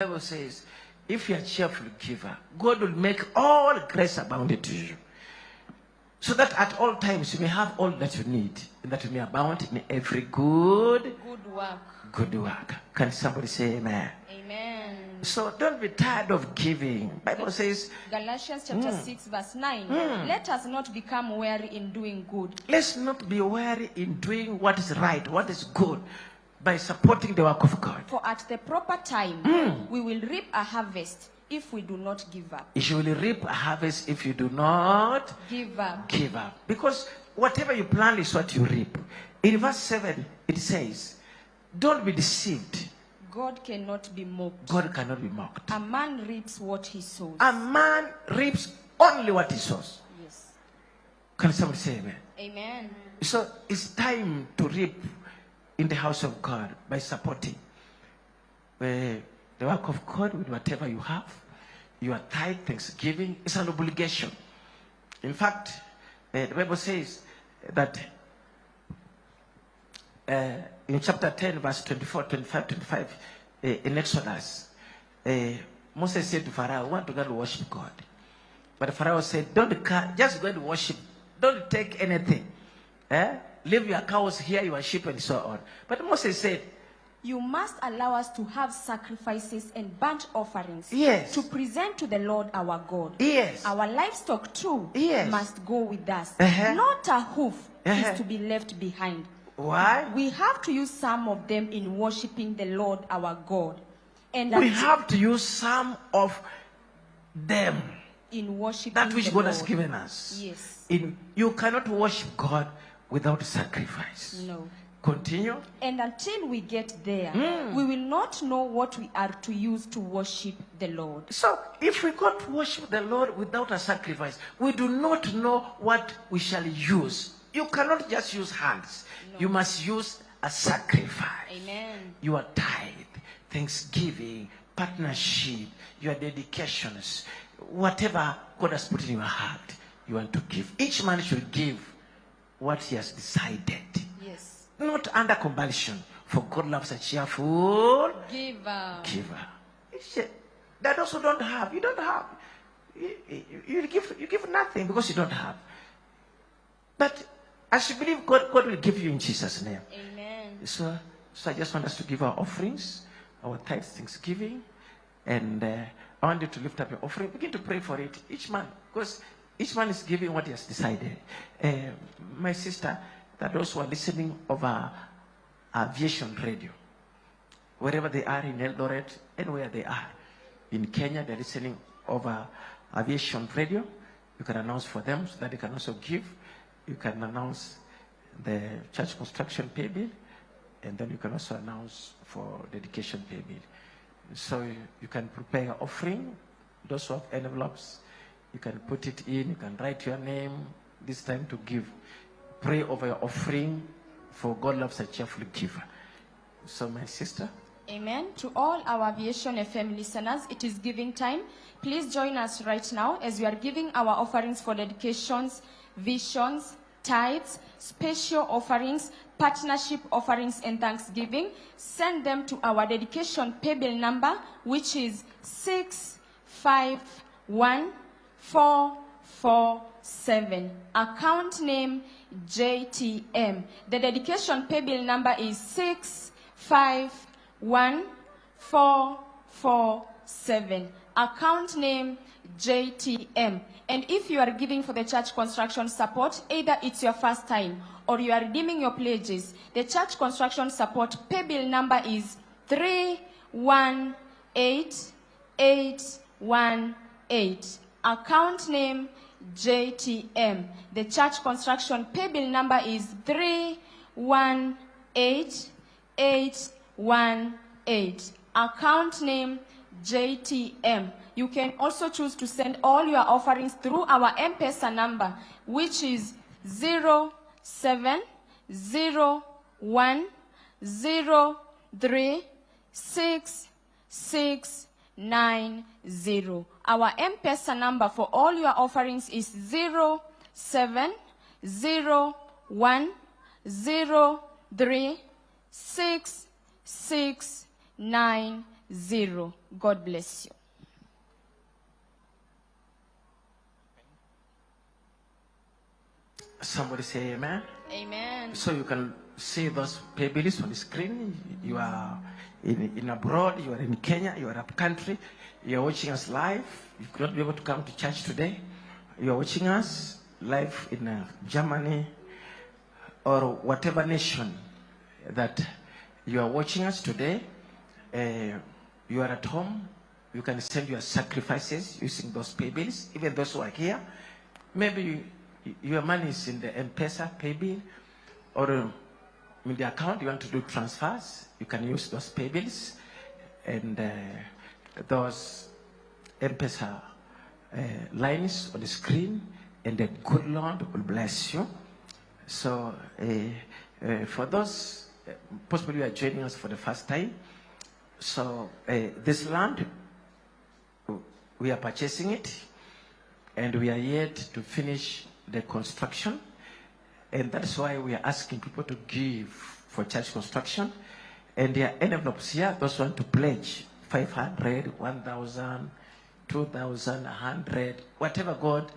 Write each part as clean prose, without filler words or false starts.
The Bible says, if you are a cheerful giver, God will make all grace abound to you. So that at all times you may have all that you need, and that you may abound in every good work. Good work. Can somebody say amen? Amen. So don't be tired of giving. Bible says, Galatians chapter 6 verse 9. Let us not become weary in doing good. Let's not be weary in doing what is right, what is good, by supporting the work of God. For at the proper time, we will reap a harvest if we do not give up. You will reap a harvest if you do not Give up. give up. Because whatever you plant is what you reap. In verse 7, it says, don't be deceived. God cannot be mocked. God cannot be mocked. A man reaps what he sows. A man reaps only what he sows. Yes. Can somebody say amen? Amen. So it's time to reap in the house of God by supporting the work of God with whatever you have. Your tithe, thanksgiving, is an obligation. In fact, the Bible says that in chapter 10, verse 24, 25, 25, in Exodus, Moses said to Pharaoh, I want to go and worship God. But Pharaoh said, just go and worship. Don't take anything. Leave your cows here, your sheep, and so on. But Moses said, you must allow us to have sacrifices and burnt offerings. Yes. To present to the Lord our God. Yes. Our livestock too must go with us. Not a hoof is to be left behind. Why? We have to use some of them in worshiping the Lord our God. And we have to use some of them in worshiping that which the God Lord has given us. Yes. You cannot worship God without sacrifice. No. Continue. And until we get there, we will not know what we are to use to worship the Lord. So, if we can't worship the Lord without a sacrifice, we do not know what we shall use. You cannot just use hands. No. You must use a sacrifice. Amen. Your tithe, thanksgiving, partnership, your dedications, whatever God has put in your heart, you want to give. Each man should give what he has decided. Yes. Not under compulsion. For God loves a cheerful giver. That also don't have. You don't have. You give nothing because you don't have. But as you believe, God will give you in Jesus' name. Amen. So I just want us to give our offerings, our tithes, thanksgiving, and I want you to lift up your offering. Begin to pray for it, each man, because each man is giving what he has decided. My sister, that those who are listening over aviation radio, wherever they are in Eldoret, anywhere they are, in Kenya, they're listening over aviation radio. You can announce for them so that they can also give. You can announce the church construction pay bill, and then you can also announce for dedication pay bill. So you can prepare your offering. Those who have envelopes, you can put it in, you can write your name. This time to give. Pray over your offering, for God loves a cheerful giver. So my sister. Amen. To all our Aviation FM listeners, it is giving time. Please join us right now as we are giving our offerings for dedications, visions, tithes, special offerings, partnership offerings, and thanksgiving. Send them to our dedication paybill number, which is 651447. Account name JTM. The dedication paybill number is 651447. Account name JTM. And if you are giving for the church construction support, either it's your first time or you are redeeming your pledges, the church construction support paybill number is 318818. Account name JTM. The church construction paybill number is 318818. Account name JTM. You can also choose to send all your offerings through our M-Pesa number, which is 0701036690. Our M-Pesa number for all your offerings is 0701036690. 0. God bless you. Somebody say amen. Amen. So you can see those pay bills on the screen. You are in abroad, you are in Kenya, you are up country, you are watching us live. You could not be able to come to church today. You are watching us live in Germany or whatever nation that you are watching us today. You are at home. You can send your sacrifices using those pay bills. Even those who are here, maybe your money is in the M-Pesa pay bill or in the account. You want to do transfers, you can use those pay bills, and those M-Pesa lines on the screen, and the good Lord will bless you. So for those possibly you are joining us for the first time, so this land, we are purchasing it, and we are yet to finish the construction, and that's why we are asking people to give for church construction. And there are envelopes here. Those want to pledge 500, 1,000, 2,000, 100, whatever God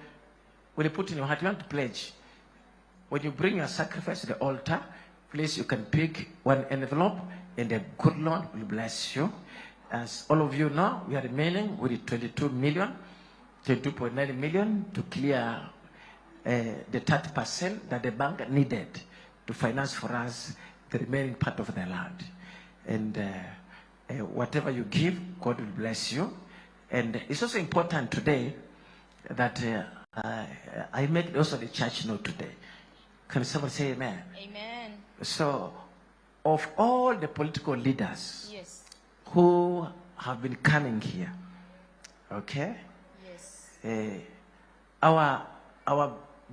will put in your heart. You want to pledge. When you bring your sacrifice to the altar, please, you can pick one envelope, and the good Lord will bless you. As all of you know, we are remaining with 22.9 million to clear the 30% that the bank needed to finance for us the remaining part of the land. And whatever you give, God will bless you. And it's also important today that I make also the church know today. Can someone say amen? Amen. So, of all the political leaders, Yes. who have been coming here, okay? Yes. Our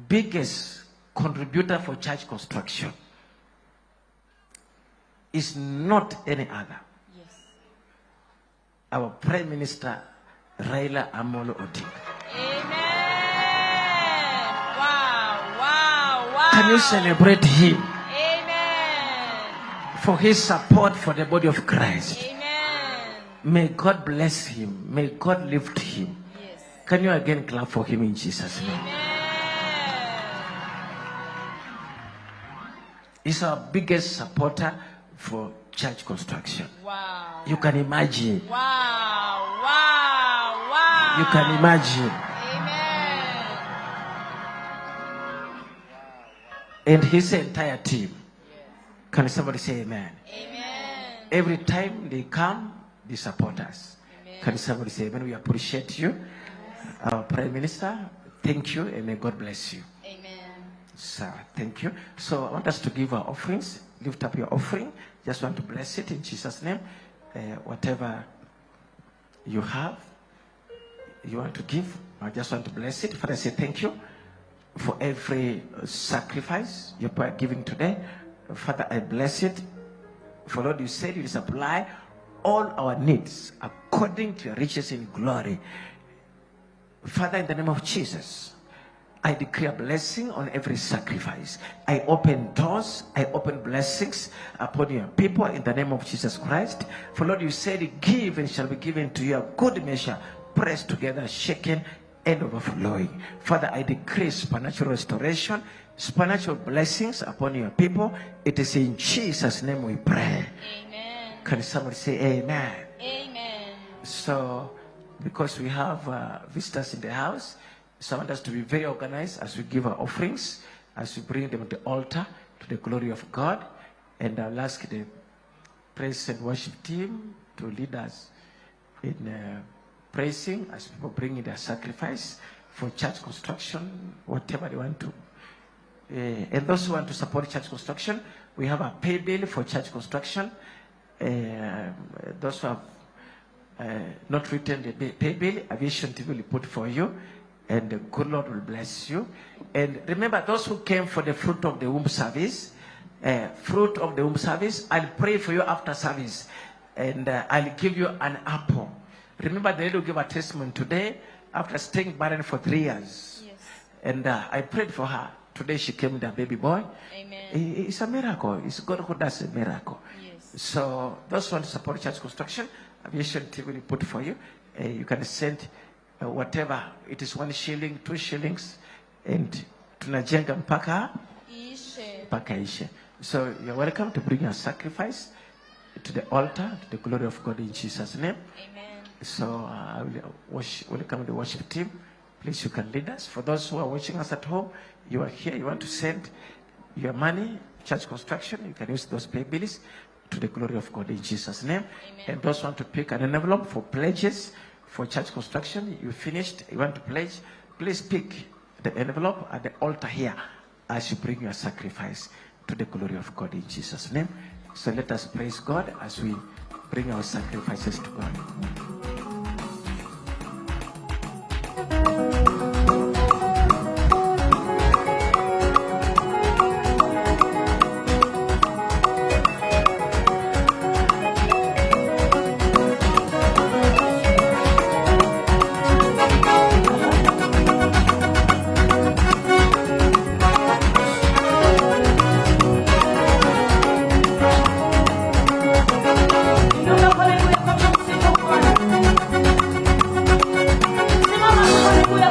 biggest contributor for church construction is not any other. Yes. Our Prime Minister, Raila Odinga. Amen. Wow. Can you celebrate him? Amen. For his support for the body of Christ? Amen. May God bless him. May God lift him. Yes. Can you again clap for him in Jesus' name? Amen. He's our biggest supporter for church construction. Wow. You can imagine. Wow. You can imagine. Amen. And his entire team. Can somebody say amen? Amen. Every time they come, they support us. Amen. Can somebody say amen? We appreciate you. Our Prime Minister, thank you, and may God bless you. Amen. Sir, thank you. So I want us to give our offerings. Lift up your offering. Just want to bless it in Jesus' name. Whatever you have, you want to give, I just want to bless it. Father, I say thank you for every sacrifice you're giving today. Father, I bless it. For Lord, you said you will supply all our needs according to your riches in glory. Father, in the name of Jesus, I declare blessing on every sacrifice. I open doors, I open blessings upon your people in the name of Jesus Christ. For Lord, you said, give and it shall be given to you, a good measure, pressed together, shaken, and overflowing. Father, I decree supernatural restoration, supernatural blessings upon your people. It is in Jesus' name we pray. Amen. Can somebody say amen? Amen. So, because we have visitors in the house, so I want us to be very organized as we give our offerings, as we bring them to the altar to the glory of God. And I'll ask the praise and worship team to lead us in praising as people bring in their sacrifice for church construction, whatever they want to. And those who want to support church construction, we have a pay bill for church construction. Those who have not written the pay bill, Aviation TV will put for you, and the good Lord will bless you. And remember, those who came for the fruit of the womb service, I'll pray for you after service, and I'll give you an apple. Remember, the lady will give a testimony today after staying barren for 3 years. Yes. And I prayed for her. Today she came with a baby boy. Amen. It's a miracle. It's God who does a miracle. Yes. So those who want to support church construction, aviation team will put for you. You can send whatever. It is 1 shilling, 2 shillings, and tunajenga mpaka ishe. So you're welcome to bring your sacrifice to the altar, to the glory of God in Jesus' name. Amen. So I will welcome the worship team. Please, you can lead us. For those who are watching us at home, you are here, you want to send your money, church construction, you can use those pay bills to the glory of God in Jesus' name. Amen. And those want to pick an envelope for pledges for church construction, you finished, you want to pledge, please pick the envelope at the altar here as you bring your sacrifice to the glory of God in Jesus' name. So let us praise God as we bring our sacrifices to God. Hallelujah.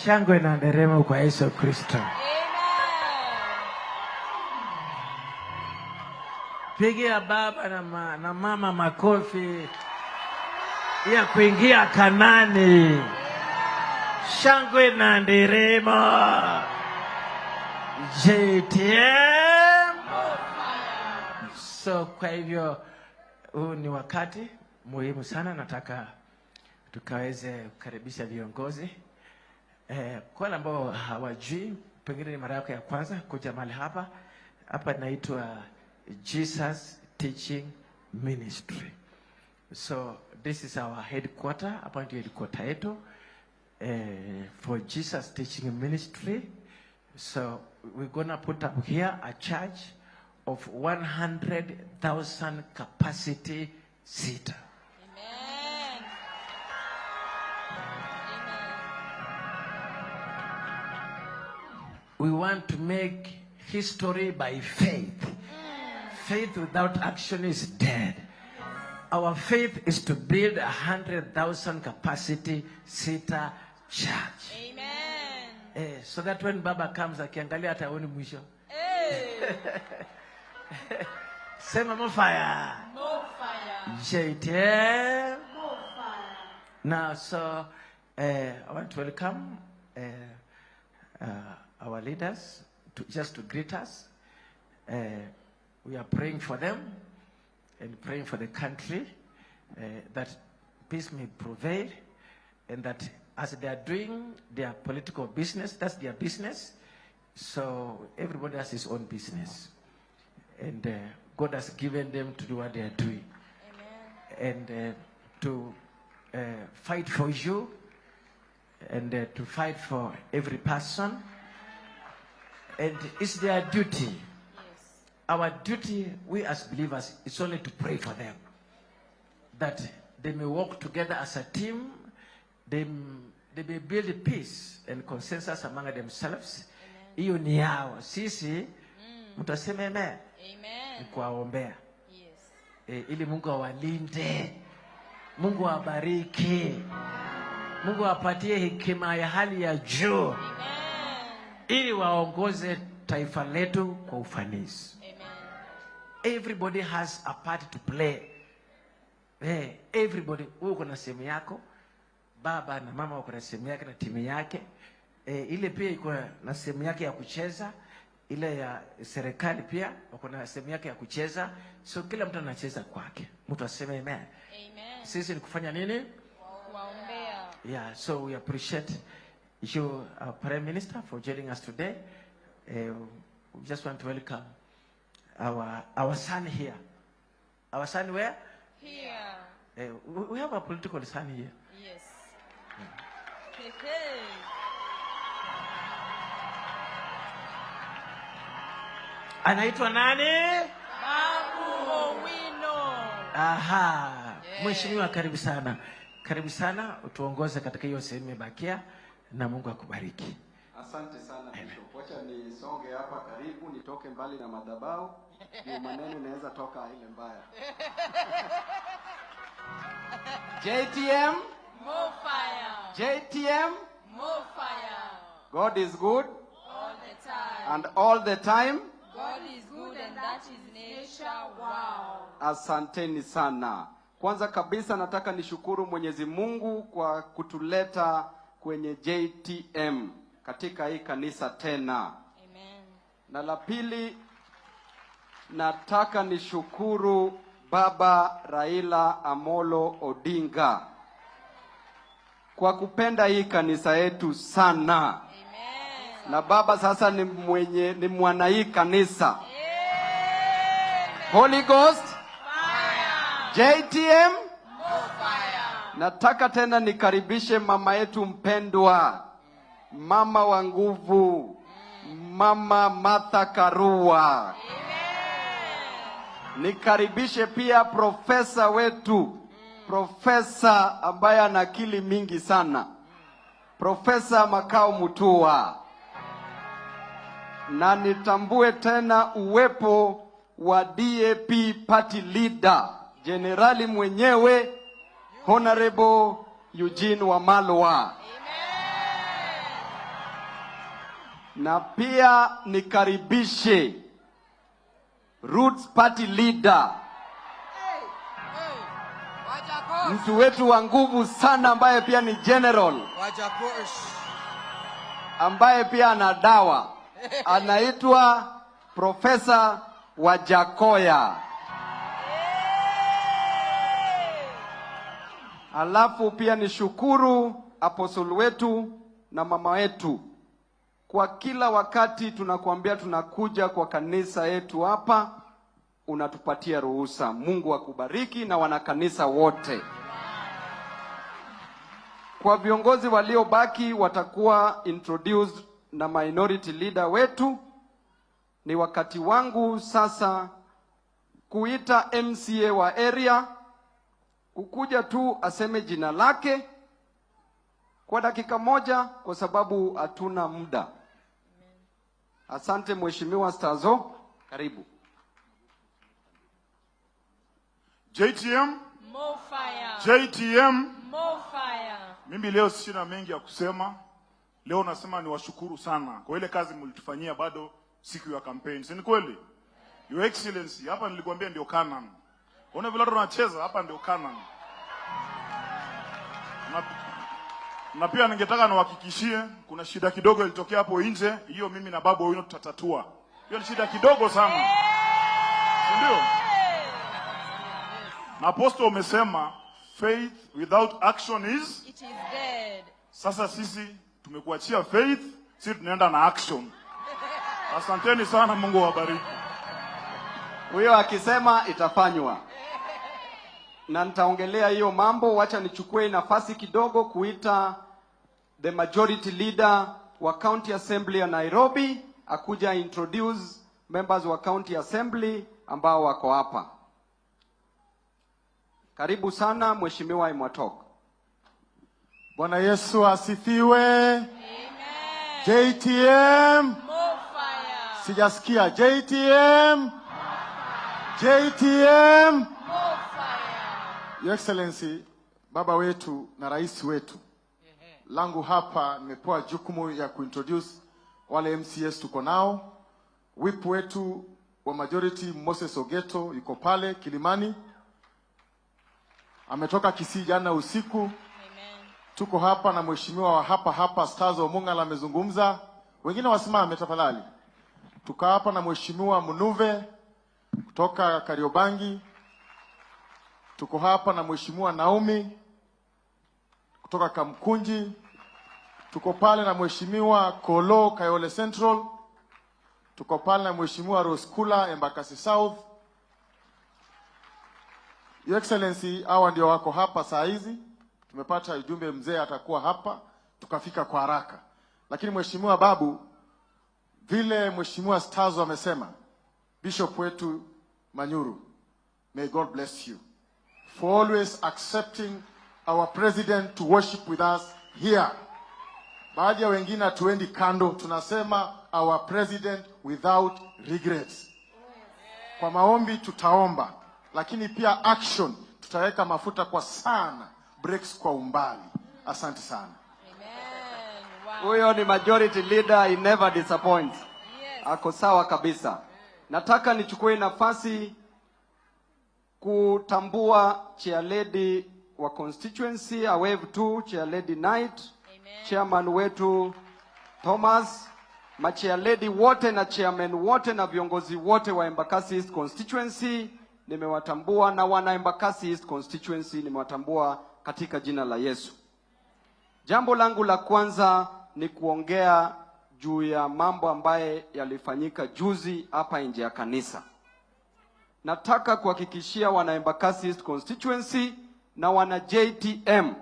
Shangwe na nderemo kwa Yesu Kristo. Pigia baba na mama makofi ya kuingia Kanani. Shangwe na nderemo. JTM. So kwa hivyo huu ni wakati muhimu sana, nataka tukaweze kukaribisha viongozi. Kwa wale ambao hawajui, pengine ni mara yako ya kwanza kuja mahali hapa. Hapa inaitwa Jesus Teaching Ministry. So this is our headquarter. Hapa ndio headquarter yetu for Jesus Teaching Ministry. So we're gonna put up here a church of 100,000 capacity seater. Amen. We want to make history by faith. Faith without action is dead. Our faith is to build 100,000 capacity seater church. Amen. So that when Baba comes, akiangalia hata aone mwisho. Sema more fire. More fire. JTM. More fire. Now, so I want to welcome our leaders just to greet us. We are praying for them and praying for the country, that peace may prevail, and that as they are doing their political business, that's their business. So everybody has his own business, and God has given them to do what they are doing. Amen. And to fight for you, and to fight for every person. And it's their duty. Yes. Our duty, we as believers, is only to pray for them, that they may work together as a team. They may build peace and consensus among themselves. Hiyo ni yao. Sisi mtasema amen. Amen. Kuwaombea. Yes. Ili Mungu awalinde. Mungu awabariki. Mungu awapatie hekima ya hali ya juu. Ili waongoze taifa letu kwa ufanisi. Amen. Everybody has a part to play. Everybody, uko na sehemu yako. Baba na mama wako na sehemu yake na timu yake. Ile pia iko na sehemu yake ya kucheza. Ile ya serikali pia wako na sehemu yake ya kucheza. So kila mtu anacheza kwake. Mtu aseme amen. Amen. Sisi ni kufanya nini? Kuwaombea. Yeah, so we appreciate you, our Prime Minister, for joining us today. We just want to welcome our son here. Our son where? Here. We have a political son here. Yes. Anaitwa nani? Babu Owino. Aha. Yeah. Mheshimiwa, karibu sana. Karibu sana, utuongoze katika hiyo sehemu imebakia, na Mungu akubariki. Asante sana Bishop. Wacha nisonge hapa karibu, nitoke mbali na madhabahu. Ni maneno inaweza toka ile mbaya. JTM, more fire. JTM, more fire. God is good all the time. And all the time. God is good and that is nature. Wow. Asanteni sana. Kwanza kabisa nataka nishukuru Mwenyezi Mungu kwa kutuleta kwenye JTM katika hii kanisa tena. Amen. Na la pili, nataka nishukuru Baba Raila Amolo Odinga kwa kupenda hii kanisa yetu sana. Amen. Na baba sasa ni mwana hii kanisa. Amen. Holy Ghost Fire. JTM More fire. Nataka tena nikaribishe mama yetu mpendwa, mama wa nguvu, Mama Martha Karua. Amen. Nikaribishe pia profesa wetu, profesa ambaye ana akili mingi sana, Profesa Makao Mutua. Na nitambue tena uwepo wa DAP party leader, generali mwenyewe, Honorable Eugene Wamalwa. Amen. Na pia nikaribishe Roots party leader, mtu wetu wa nguvu sana ambaye pia ni general, ambaye pia ana dawa, anaitwa Profesa Wajakoya. Alafu pia nishukuru apostle wetu na mama wetu, kwa kila wakati tunakuambia tunakuja kwa kanisa yetu hapa, unatupatia ruhusa. Mungu akubariki na wanakanisa wote. Kwa viongozi waliobaki watakuwa introduced na minority leader wetu. Ni wakati wangu sasa kuita MCA wa area kukuja tu aseme jina lake kwa dakika moja, kwa sababu hatuna muda. Asante Mheshimiwa Stazo, karibu. JTM, More fire. JTM. More fire. Mimi leo sina mengi ya kusema. Leo nasema ni washukuru sana kwa ile kazi mlitufanyia bado siku ya campaign. Si ni kweli? Your Excellency, hapa nilikwambia ndio Canaan. Unaona vile tunacheza hapa ndio Canaan. Na pia ningetaka niwahakikishie kuna shida kidogo ilitokea hapo nje, hiyo mimi na babu wao tutatatua. Hiyo ni shida kidogo sana. Ndio? Na apostle umesema faith without action is It is dead. Sasa sisi tumekuachia faith, sisi tunaenda na action. Asanteni sana, Mungu awabariki. Huyo akisema itafanywa. Na nitaongelea hiyo mambo. Wacha nichukue nafasi kidogo kuita the majority leader wa County Assembly ya Nairobi akuja introduce members wa County Assembly ambao wako hapa. Karibu sana Mheshimiwa Imwatok. Bwana Yesu asifiwe. Amen. JTM. More fire. Sijasikia. JTM. JTM. More fire. Your Excellency, baba wetu na rais wetu, langu hapa nimepewa jukumu ya kuintroduce wale MCS tuko nao. Whip wetu wa majority Moses Ogeto yuko pale Kilimani, ametoka Kisii jana usiku. Amen. Tuko hapa na mheshimiwa wa hapa Stars Omungala amezungumza. Wengine wasimame tafadhali. Tuko hapa na mheshimiwa Munuve kutoka Kariobangi. Tuko hapa na mheshimiwa Naomi kutoka Kamkunji. Tuko pale na mheshimiwa Kolo Kayole Central. Tuko pale na mheshimiwa Roskula Embakasi South. Your Excellency, hawa ndio wako hapa saa hizi. Tumepata ujumbe mzee atakuwa hapa, tukafika kwa haraka. Lakini mheshimiwa babu, vile mheshimiwa Stazo amesema, Bishop wetu Manyuru, may God bless you for always accepting our president to worship with us here. Baadhi ya wengine hatuendi kando, tunasema our president without regrets. Kwa maombi tutaomba, lakini pia action tutaweka mafuta kwa sana, breaks kwa umbali. Asante sana. Amen. Wow. Huyo ni majority leader, he never disappoints. Yes. Ako sawa kabisa. Nataka nichukue nafasi kutambua chair lady wa constituency, a wave 2 chair lady Knight. Amen. Chairman wetu Thomas, machair lady wote na chairman wote na viongozi wote wa Embakasi East constituency nimewatambua, na wana Embakasi East constituency nimewatambua katika jina la Yesu. Jambo langu la kwanza ni kuongea juu ya mambo ambaye yalifanyika juzi hapa nje ya kanisa. Nataka kuhakikishia wana Embakasi East constituency na wana JTM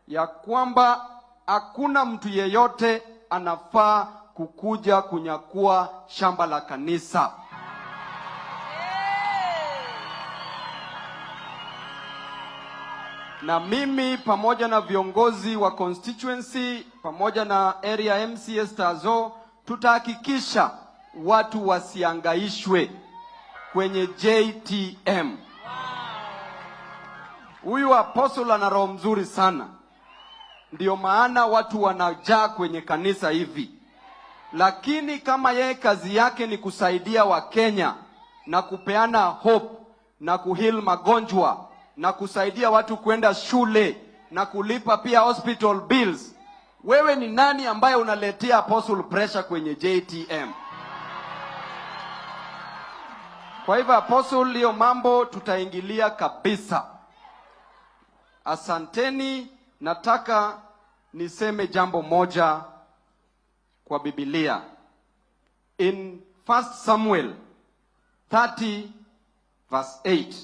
ya kwamba hakuna mtu yeyote anafaa kukuja kunyakua shamba la kanisa. Na mimi pamoja na viongozi wa constituency pamoja na area MCS Tazo tutahakikisha watu wasiangaishwe kwenye JTM. Huyu apostle ana roho mzuri sana, ndio maana watu wanajaa kwenye kanisa hivi. Lakini kama yeye kazi yake ni kusaidia Wakenya na kupeana hope na kuheal magonjwa na kusaidia watu kwenda shule na kulipa pia hospital bills, wewe ni nani ambaye unaletea apostle pressure kwenye JTM? Kwa hivyo apostle, hiyo mambo tutaingilia kabisa. Asanteni. Nataka niseme jambo moja kwa Biblia. In 1 Samuel 30 verse 8,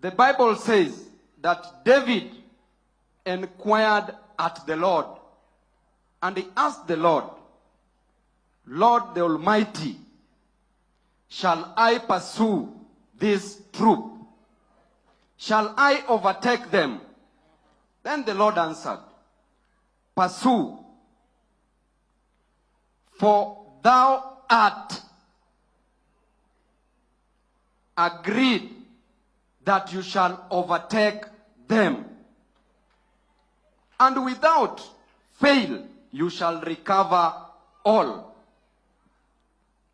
the Bible says that David inquired at the Lord, and he asked the Lord, Lord the Almighty, shall I pursue this troop? Shall I overtake them? Then the Lord answered, pursue, for thou art agreed that you shall overtake them, and without fail you shall recover all.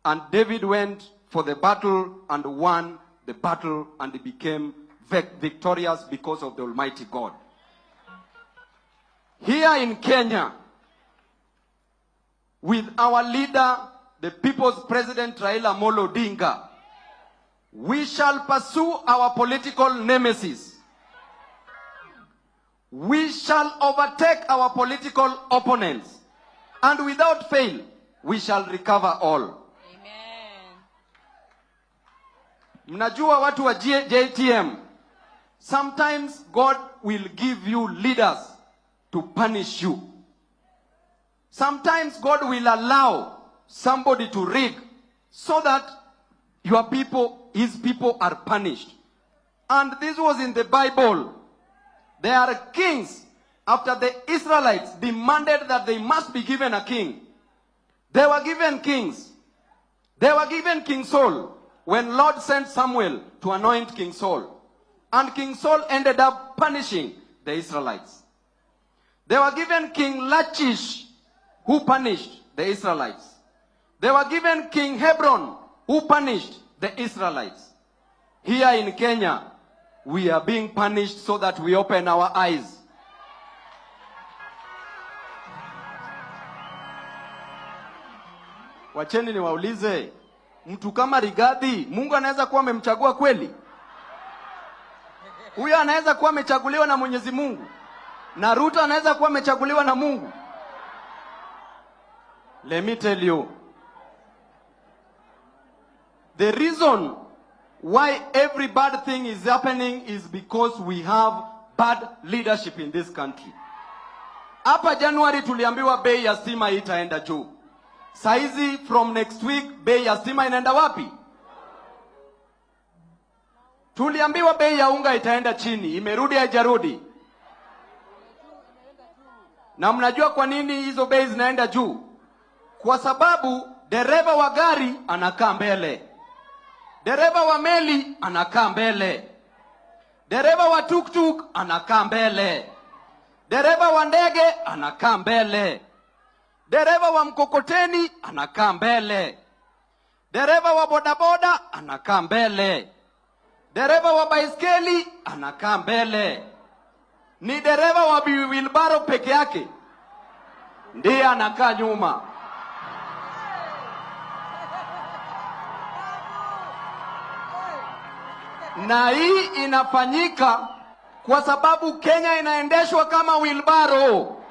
And David went for the battle and won the battle, and he became victorious because of the Almighty God. Here in Kenya, with our leader, the People's President Raila Odinga, we shall pursue our political nemesis. We shall overtake our political opponents, and without fail, we shall recover all. Amen. Mnajua watu wa JTM, sometimes God will give you leaders to punish you. Sometimes God will allow somebody to rig so that your people, his people, are punished. And this was in the Bible. There are kings, after the Israelites demanded that they must be given a king, they were given kings. They were given King Saul when Lord sent Samuel to anoint King Saul. And King Saul ended up punishing the Israelites. They were given King Lachish, who punished the Israelites. They were given King Hebron, who punished the Israelites. Here in Kenya, we are being punished so that we open our eyes. Wacheni niwaulize, mtu kama Rigathi, Mungu anaweza kuwa amemchagua kweli? Huyo anaweza kuwa amechaguliwa na Mwenyezi Mungu? Na Ruto anaweza kuwa amechaguliwa na Mungu? Let me tell you, the reason why every bad thing is happening is because we have bad leadership in this country. Hapa January tuliambiwa bei ya stima itaenda juu. Saizi from next week bei ya stima inaenda wapi? Tuliambiwa bei ya unga itaenda chini, imerudi haijarudi? Na mnajua kwa nini hizo bei zinaenda juu? Kwa sababu dereva wa gari anakaa mbele, dereva wa meli anakaa mbele, dereva wa tuktuk anakaa mbele, dereva wa ndege anakaa mbele, dereva wa mkokoteni anakaa mbele, dereva wa bodaboda anakaa mbele, Dereva wa baiskeli anakaa mbele. Ni dereva wa wheelbarrow peke yake ndiye anakaa nyuma. Na hii inafanyika kwa sababu Kenya inaendeshwa kama wheelbarrow.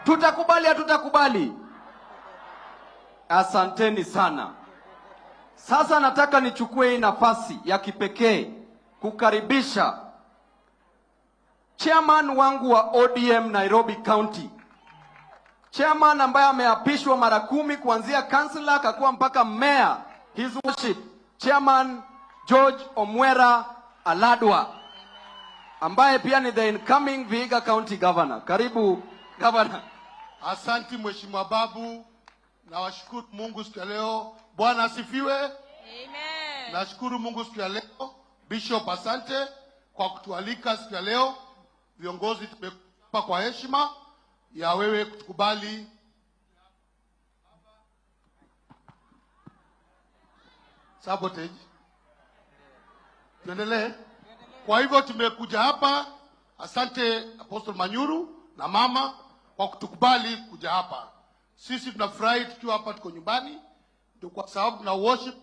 Tutakubali hatutakubali? Asanteni sana. Sasa nataka nichukue hii nafasi ya kipekee kukaribisha chairman wangu wa ODM Nairobi County. Chairman ambaye ameapishwa mara 10 kuanzia councillor akakuwa mpaka mayor, His Worship Chairman George Omwera Aladwa, ambaye pia ni the incoming Vihiga County Governor. Karibu Governor. Asante Mheshimiwa Babu, na washukuru Mungu siku ya leo. Bwana asifiwe. Amen. Nashukuru Mungu siku ya leo. Bishop, asante kwa kutualika siku ya leo. Viongozi tumekupa kwa heshima ya wewe kutukubali. Sabotage. Tuendelee. Kwa hivyo tumekuja hapa. Asante Apostle Manyuru na mama kwa kutukubali kuja hapa. Sisi tunafurahi tukiwa hapa, tuko nyumbani. Ndio kwa sababu tuna worship.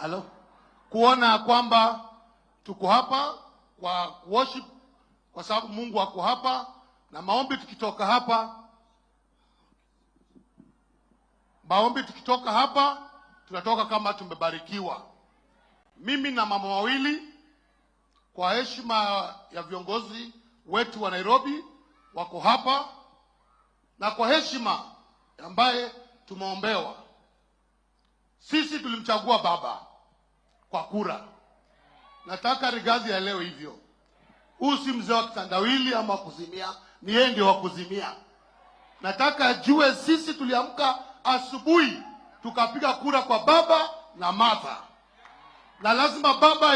Hello? Kuona kwamba tuko hapa kwa worship kwa sababu Mungu ako hapa, na maombi tukitoka hapa tunatoka kama tumebarikiwa. Mimi na mama wawili, kwa heshima ya viongozi wetu wa Nairobi wako hapa, na kwa heshima ambaye tumeombewa, sisi tulimchagua baba kwa kura. Nataka Rigathi ya leo hivyo. Huyu si mzee wa kitandawili ama kuzimia, ni yeye ndio wa kuzimia. Nataka ajue sisi tuliamka asubuhi tukapiga kura kwa baba na Martha. Na lazima baba